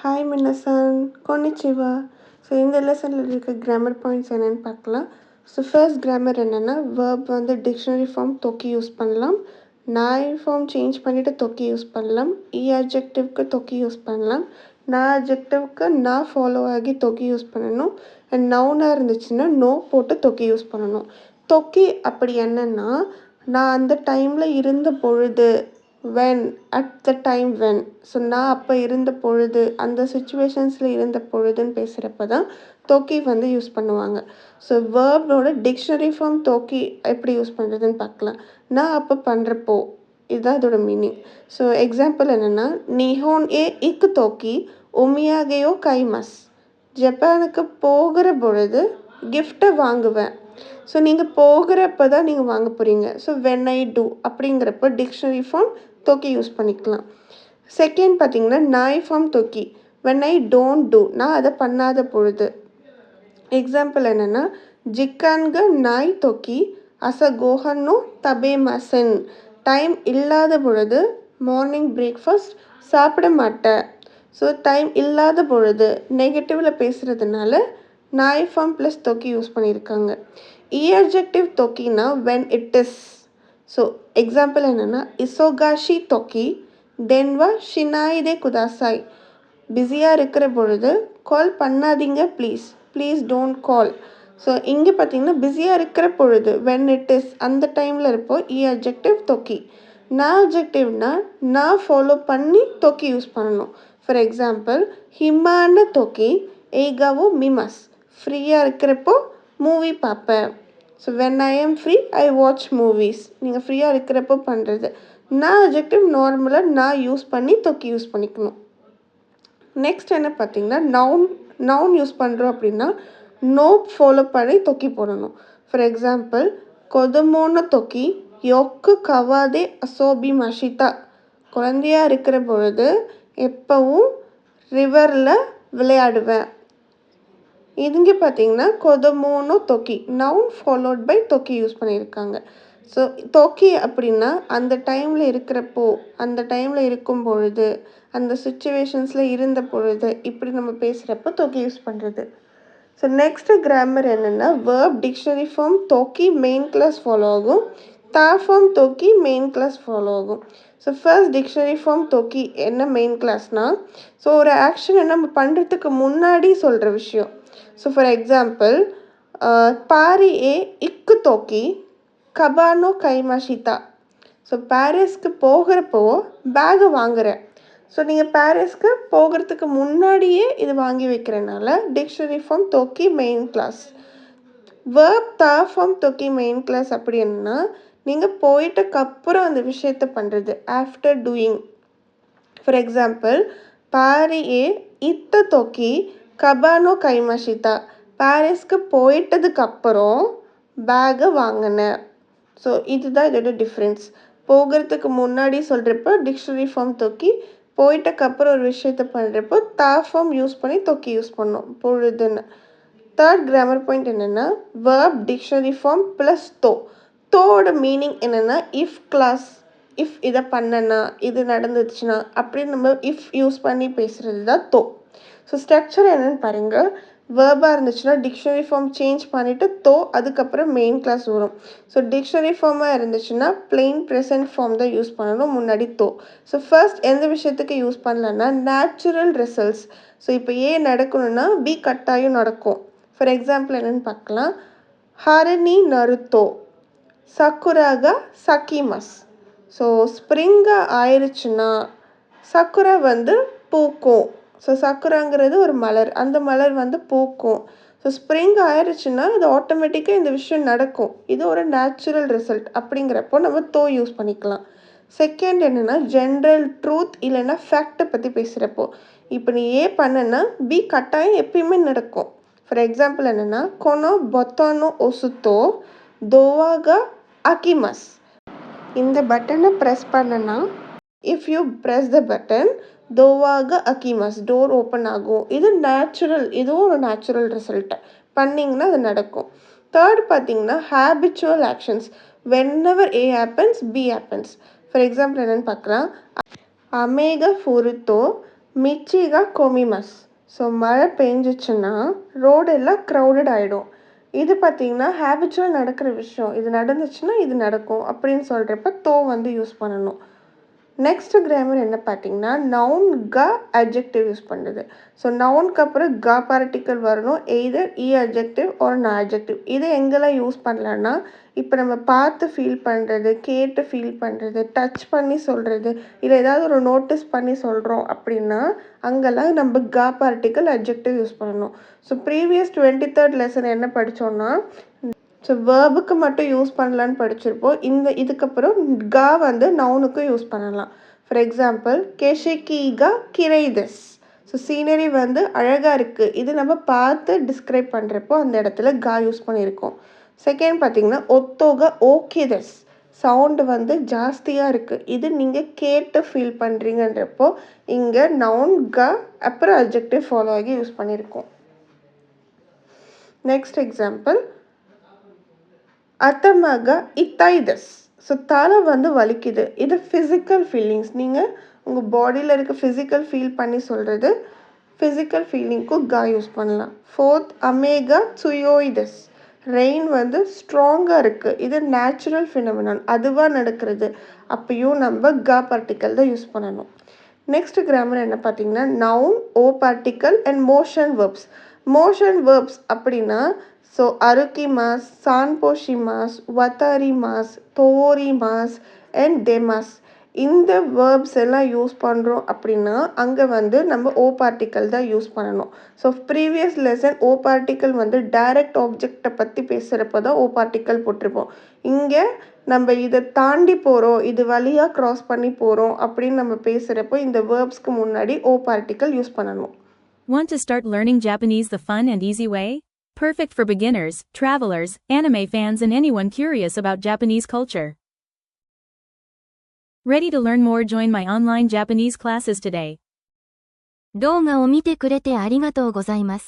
Hi மின்னசன் கொன்னிச்சிவா. So இந்த லெசனில் இருக்க கிராமர் பாயிண்ட்ஸ் என்னென்னு பார்க்கலாம். ஸோ ஃபர்ஸ்ட் கிராமர் என்னென்னா வேர்ப் வந்து டிக்ஷனரி ஃபார்ம் தொக்கி யூஸ் பண்ணலாம், நாய் ஃபார்ம் சேஞ்ச் பண்ணிவிட்டு தொக்கி யூஸ் பண்ணலாம், அட்ஜெக்டிவ்க்கு தொக்கி யூஸ் பண்ணலாம், அட்ஜெக்டிவ்க்கு நான் ஃபாலோ ஆகி தொக்கி யூஸ் பண்ணணும், அண்ட் நவுனாக இருந்துச்சுன்னா நோ போட்டு தொக்கி யூஸ் பண்ணணும். தொக்கி அப்படி என்னென்னா நான் அந்த டைமில் இருந்த பொழுது, when at the time when. So நான் அப்போ இருந்த பொழுது, அந்த சுச்சுவேஷன்ஸில் இருந்த பொழுதுன்னு பேசுகிறப்ப தான் தொக்கி வந்து யூஸ் பண்ணுவாங்க. ஸோ வேர்போட டிக்ஷனரி ஃபார்ம் தொக்கி எப்படி யூஸ் பண்ணுறதுன்னு பார்க்கலாம். நான் அப்போ பண்ணுறப்போ இதுதான் இதோட மீனிங். ஸோ எக்ஸாம்பிள் என்னென்னா நிஹோன் ஏ இக்கு தொக்கி ஒமியாகையோ கைமஸ். ஜப்பானுக்கு போகிற பொழுது கிஃப்ட்டை வாங்குவேன். ஸோ நீங்கள் போகிறப்ப தான் நீங்கள் வாங்க போகிறீங்க. ஸோ வென் ஐ டூ அப்படிங்கிறப்ப டிக்ஷனரி ஃபார்ம் தொக்கி யூஸ் பண்ணிக்கலாம். செகண்ட் பார்த்தீங்கன்னா நாய் ஃபார்ம் தொக்கி வென் ஐ டோன்ட் டூ, நான் அதை பண்ணாத பொழுது. எக்ஸாம்பிள் என்னென்னா ஜிக்கான்க நாய் தொக்கி அச கோஹன்னோ தபே மசன். டைம் இல்லாத பொழுது மார்னிங் பிரேக்ஃபாஸ்ட் சாப்பிட மாட்டேன். ஸோ டைம் இல்லாத பொழுது நெகட்டிவில் பேசுகிறதுனால நாய் ஃபார்ம் ப்ளஸ் தொக்கி யூஸ் பண்ணியிருக்காங்க. அட்ஜெக்டிவ் தொக்கினா when it is. So example என்னென்னா இசோகாஷி தொக்கி தென்வா ஷினாயிதே குதாசாய். பிஸியாக இருக்கிற பொழுது கால் பண்ணாதீங்க please, please don't call. So இங்கே பார்த்தீங்கன்னா பிஸியாக இருக்கிற பொழுது வென் இட் இஸ் அந்த டைமில் இருப்போம் அட்ஜெக்டிவ் தொக்கி. அட்ஜெக்டிவ்னா நான் ஃபாலோ பண்ணி தொக்கி யூஸ் பண்ணணும். ஃபார் எக்ஸாம்பிள் ஹிமான தொக்கி ஏகாவோ மிமஸ். ஃப்ரீயாக இருக்கிறப்போ மூவி பார்ப்பேன். So when I am free I watch movies. நீங்கள் ஃப்ரீயாக இருக்கிறப்போ பண்ணுறது. அட்ஜெக்டிவ் நார்மலாக நான் யூஸ் பண்ணி தொக்கி யூஸ் பண்ணிக்கணும். நெக்ஸ்ட் என்ன பார்த்தீங்கன்னா நவுன் யூஸ் பண்ணுறோம் அப்படின்னா நோ ஃபாலோ பண்ணி தொக்கி போடணும். ஃபார் எக்ஸாம்பிள் கொதமோன தொக்கி யொக்கு கவாதே அசோபி மஷிதா. குழந்தையாக இருக்கிற பொழுது எப்போவும் ரிவரில் விளையாடுவேன். இங்கே பார்த்தீங்கன்னா கொதமோனோ தொக்கி நவுன் ஃபாலோட் பை தொக்கி யூஸ் பண்ணியிருக்காங்க. ஸோ தொக்கி அப்படின்னா அந்த டைமில் இருக்கிறப்போ, அந்த டைமில் இருக்கும் பொழுது, அந்த சுச்சுவேஷன்ஸில் இருந்த பொழுது இப்படி நம்ம பேசுகிறப்போ தொக்கி யூஸ் பண்ணுறது. ஸோ நெக்ஸ்ட்டு கிராமர் என்னென்னா வேர்ப் டிக்ஷனரி ஃபார்ம் தொக்கி மெயின் கிளாஸ் ஃபாலோ ஆகும், ஃபார்ம் தொக்கி மெயின் கிளாஸ் ஃபாலோ ஆகும். ஸோ ஃபர்ஸ்ட் டிக்ஷனரி ஃபார்ம் தொக்கி என்ன மெயின் கிளாஸ்னால், ஸோ ஒரு ஆக்ஷனை நம்ம பண்ணுறதுக்கு முன்னாடி சொல்கிற விஷயம். ஸோ ஃபார் எக்ஸாம்பிள் பாரி ஏ இக்கு தொக்கி கபானோ கைமஷிதா. ஸோ பாரிஸ்க்கு போகிறப்போ பேகை வாங்குகிறேன். ஸோ நீங்கள் பாரிஸ்க்கு போகிறதுக்கு முன்னாடியே இது வாங்கி வைக்கிறனால டிக்ஷனரி ஃபார்ம் தொக்கி மெயின் கிளாஸ். வேர்ப் ஃபார்ம் தொக்கி மெயின் கிளாஸ் அப்படி என்னன்னா நீங்கள் போயிட்டக்கப்புறம் அந்த விஷயத்தை பண்ணுறது, ஆஃப்டர் டூயிங். ஃபார் எக்ஸாம்பிள் பாரி ஏ இத்த தொக்கி கபானோ கைமஷிதா. பாரிஸ்க்கு போயிட்டதுக்கப்புறம் பேகை வாங்கினேன். ஸோ இதுதான் இதோட டிஃப்ரென்ஸ். போகிறதுக்கு முன்னாடி சொல்கிறப்போ டிக்ஷனரி ஃபார்ம் தொக்கி, போயிட்டக்கப்புறம் ஒரு விஷயத்த பண்ணுறப்போ ஃபார்ம் யூஸ் பண்ணி தொக்கி யூஸ் பண்ணோம் பொழுதுன்னு. தேர்ட் கிராமர் பாயிண்ட் என்னென்னா வேர்ப் டிக்ஷனரி ஃபார்ம் ப்ளஸ் தோட மீனிங் என்னென்னா இஃப் கிளாஸ். இஃப் இதை பண்ணனா, இது நடந்துச்சுன்னா அப்படின்னு நம்ம இஃப் யூஸ் பண்ணி பேசுகிறது தான் ஸோ ஸ்ட்ரக்சர் என்னென்னு பாருங்கள். வேர்பாக இருந்துச்சுன்னா டிக்ஷனரி ஃபார்ம் சேஞ்ச் பண்ணிவிட்டு அதுக்கப்புறம் மெயின் கிளாஸ் வரும். ஸோ டிக்ஷனரி ஃபார்மாக இருந்துச்சுன்னா பிளெயின் ப்ரெசன்ட் ஃபார்ம் தான் யூஸ் பண்ணணும், முன்னாடி ஸோ ஃபர்ஸ்ட் எந்த விஷயத்துக்கு யூஸ் பண்ணலன்னா நேச்சுரல் ரிசல்ட்ஸ். ஸோ இப்போ நடக்கணும்னா பி கட்டாயம் நடக்கும். ஃபார் எக்ஸாம்பிள் என்னென்னு பார்க்கலாம். ஹரணி நருத்தோ சக்குராகா சக்கிமஸ். ஸோ ஸ்ப்ரிங்காக ஆயிடுச்சுன்னா சக்குரா வந்து பூக்கும். ஸோ சக்குராங்கிறது ஒரு மலர், அந்த மலர் வந்து பூக்கும். ஸோ ஸ்ப்ரிங் ஆயிடுச்சுன்னா அது ஆட்டோமேட்டிக்காக இந்த விஷயம் நடக்கும். இது ஒரு நேச்சுரல் ரிசல்ட். அப்படிங்கிறப்போ நம்ம யூஸ் பண்ணிக்கலாம். செகண்ட் என்னென்னா ஜென்ரல் ட்ரூத் இல்லைன்னா ஃபேக்டை பற்றி பேசுகிறப்போ, இப்போ நீ பண்ணனா பி கட்டாயம் எப்பயுமே நடக்கும். ஃபார் எக்ஸாம்பிள் என்னென்னா கொனோ பொத்தானோ ஒசுத்தோ தோவாகா அகிமஸ். இந்த பட்டனை ப்ரெஸ் பண்ணனா, if you press the button தோவாக அகிமஸ், டோர் ஓப்பன் ஆகும். இது நேச்சுரல், இதுவும் ஒரு நேச்சுரல் ரிசல்ட். பண்ணிங்கன்னா அது நடக்கும். தேர்ட் பார்த்தீங்கன்னா habitual actions. Whenever A happens B happens. For example என்னென்னு பார்க்கலாம். அமேக ஃபுருத்தோ மிச்சிகா கொமிமஸ். ஸோ மழை பெஞ்சிச்சுன்னா ரோடு எல்லாம் க்ரௌடட் ஆகிடும். இது பார்த்திங்கன்னா ஹேபிச்சுவல் நடக்கிற விஷயம். இது நடந்துச்சுன்னா இது நடக்கும் அப்படின்னு சொல்கிறப்ப தோ வந்து யூஸ் பண்ணணும். நெக்ஸ்ட் கிராமர் என்ன பார்த்தீங்கன்னா நவுன் க அட்ஜெக்டிவ் யூஸ் பண்ணுறது. ஸோ நவுனுக்கு அப்புறம் க பார்ட்டிக்கல் வரணும். எய்தர் இ அட்ஜெக்டிவ் ஆர் ந அட்ஜெக்டிவ். இதை எங்கெல்லாம் யூஸ் பண்ணலான்னா இப்போ நம்ம பார்த்து ஃபீல் பண்ணுறது, கேட்டு ஃபீல் பண்ணுறது, டச் பண்ணி சொல்கிறது, இல்லை ஏதாவது ஒரு நோட்டீஸ் பண்ணி சொல்கிறோம் அப்படின்னா அங்கெல்லாம் நம்ம க பார்ட்டிக்கல் அட்ஜெக்டிவ் யூஸ் பண்ணணும். ஸோ ப்ரீவியஸ் 23rd லெசன் என்ன படித்தோன்னா ஸோ வேர்புக்கு மட்டும் யூஸ் பண்ணலான்னு படிச்சிருப்போம். இதுக்கப்புறம் க வந்து நவுனுக்கும் யூஸ் பண்ணலாம். ஃபார் எக்ஸாம்பிள் கெஷிகீகா கிரைதஸ். ஸோ சீனரி வந்து அழகாக இருக்குது. இது நம்ம பார்த்து டிஸ்கிரைப் பண்ணுறப்போ அந்த இடத்துல க யூஸ் பண்ணியிருக்கோம். செகண்ட் பார்த்திங்கன்னா ஒத்தோக ஓகேதஸ். சவுண்டு வந்து ஜாஸ்தியாக இருக்குது. இது நீங்கள் கேட்டு ஃபீல் பண்ணுறீங்கன்றப்போ இங்கே நவுன் க அப்புறம் அட்ஜெக்டிவ் ஃபாலோ ஆகி யூஸ் பண்ணியிருக்கோம். நெக்ஸ்ட் எக்ஸாம்பிள் அத்தமாக இத்தைதஸ். ஸோ தலை வந்து வலிக்குது. இது ஃபிசிக்கல் ஃபீலிங்ஸ். நீங்கள் உங்கள் பாடியில் இருக்க ஃபிசிக்கல் ஃபீல் பண்ணி சொல்கிறது. ஃபிசிக்கல் ஃபீலிங்க்கும் க யூஸ் பண்ணலாம். ஃபோர்த் அமேகா சுயோயிதஸ். ரெயின் வந்து ஸ்ட்ராங்காக இருக்குது. இது நேச்சுரல் ஃபினமினான், அதுவாக நடக்கிறது. அப்பயும் நம்ம க பார்ட்டிக்கல் தான் யூஸ் பண்ணணும். நெக்ஸ்ட் கிராமர் என்ன பார்த்தீங்கன்னா noun o particle and motion verbs. Motion verbs அப்படின்னா ஸோ அருக்கிமாஸ், சான்போஷிமாஸ், வத்தாரிமாஸ், தோரிமாஸ் அண்ட் டெமாஸ். இந்த வேர்ப்ஸ் எல்லாம் யூஸ் பண்ணுறோம் அப்படின்னா அங்கே வந்து நம்ம ஓ பார்ட்டிக்கல் தான் யூஸ் பண்ணணும். So previous lesson o particle வந்து டைரக்ட் ஆப்ஜெக்டை பற்றி பேசுகிறப்ப தான் ஓ பார்ட்டிக்கல் போட்டிருப்போம். இங்கே நம்ம இதை தாண்டி போகிறோம், இது வழியாக க்ராஸ் பண்ணி போகிறோம் அப்படின்னு நம்ம பேசுகிறப்போ இந்த வேர்ப்ஸ்க்கு முன்னாடி ஓ பார்ட்டிக்கல் யூஸ் பண்ணணும். Want to start learning Japanese the fun and easy way? Perfect for beginners, travelers, anime fans and anyone curious about Japanese culture. Ready to learn more? Join my online Japanese classes today. 動画を見てくれてありがとうございます。